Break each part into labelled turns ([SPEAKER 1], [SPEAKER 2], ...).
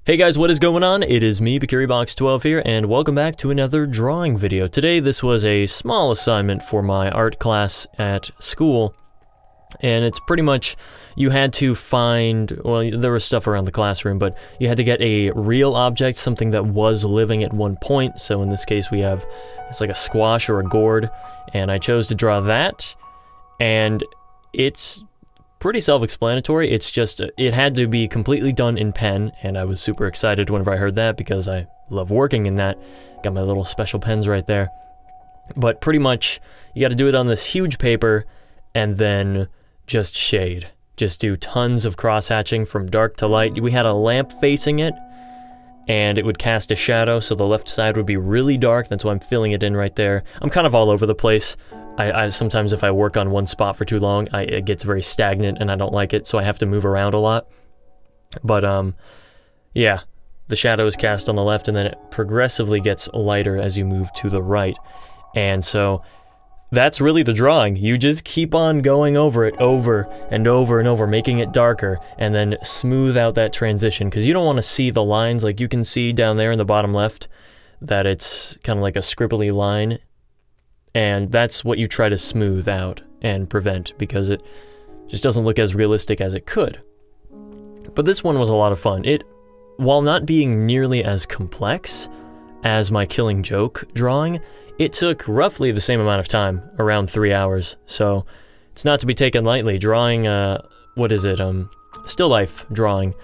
[SPEAKER 1] Hey guys, what is going on? It is me, BikuriBox12 here, and welcome back to another drawing video. Today, this was a small assignment for my art class at school, and it's pretty much, you had to find, well, there was stuff around the classroom, but you had to get a real object, something that was living at one point. So in this case, we have, it's like a squash or a gourd, and I chose to draw that, and it's pretty self-explanatory. It's just, it had to be completely done in pen, and I was super excited whenever I heard that because I love working in that. Got my little special pens right there. But pretty much, you got to do it on this huge paper, and then just shade. Just do tons of cross-hatching from dark to light. We had a lamp facing it, and it would cast a shadow, so the left side would be really dark. That's why I'm filling it in right there. I'm kind of all over the place. I sometimes if I work on one spot for too long, it gets very stagnant and I don't like it, so I have to move around a lot. But yeah, the shadow is cast on the left and then it progressively gets lighter as you move to the right. And so that's really the drawing. You just keep on going over it over and over and over, making it darker, and then smooth out that transition, because you don't want to see the lines. Like you can see down there in the bottom left that it's kind of like a scribbly line. And that's what you try to smooth out and prevent, because it just doesn't look as realistic as it could. But this one was a lot of fun. While not being nearly as complex as my Killing Joke drawing, it took roughly the same amount of time, around 3 hours. So it's not to be taken lightly. Drawing, still life drawing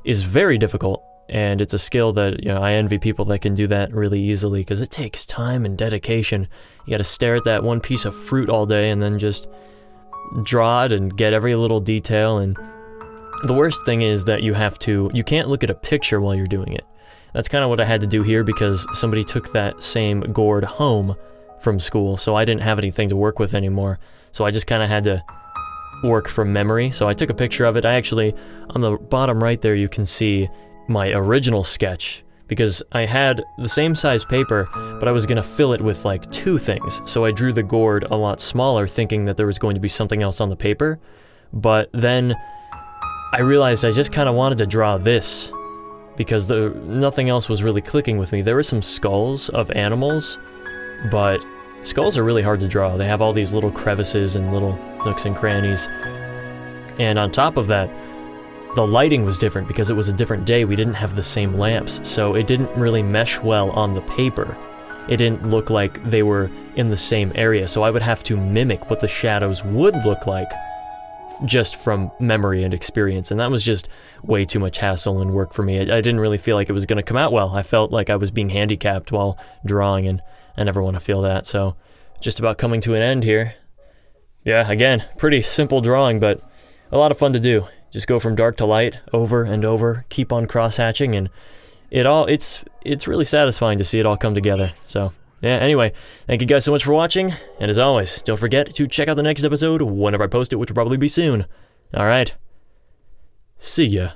[SPEAKER 1] is very difficult. And it's a skill that, you know, I envy people that can do that really easily, because it takes time and dedication. You got to stare at that one piece of fruit all day and then just draw it and get every little detail. And the worst thing is that you can't look at a picture while you're doing it. That's kind of what I had to do here, because somebody took that same gourd home from school, so I didn't have anything to work with anymore. So I just kind of had to work from memory. So I took a picture of it. I actually, on the bottom right there, you can see my original sketch, because I had the same size paper, but I was going to fill it with like 2 things. So I drew the gourd a lot smaller, thinking that there was going to be something else on the paper. But then I realized I just kind of wanted to draw this, because nothing else was really clicking with me. There were some skulls of animals, but skulls are really hard to draw. They have all these little crevices and little nooks and crannies. And on top of that, the lighting was different because it was a different day. We didn't have the same lamps, so it didn't really mesh well on the paper. It didn't look like they were in the same area, so I would have to mimic what the shadows would look like just from memory and experience, and that was just way too much hassle and work for me. I didn't really feel like it was going to come out well. I felt like I was being handicapped while drawing, and I never want to feel that, so just about coming to an end here. Yeah, again, pretty simple drawing, but a lot of fun to do. Just go from dark to light, over and over, keep on cross-hatching, and it's really satisfying to see it all come together. So, yeah, anyway, thank you guys so much for watching, and as always, don't forget to check out the next episode whenever I post it, which will probably be soon. Alright, see ya.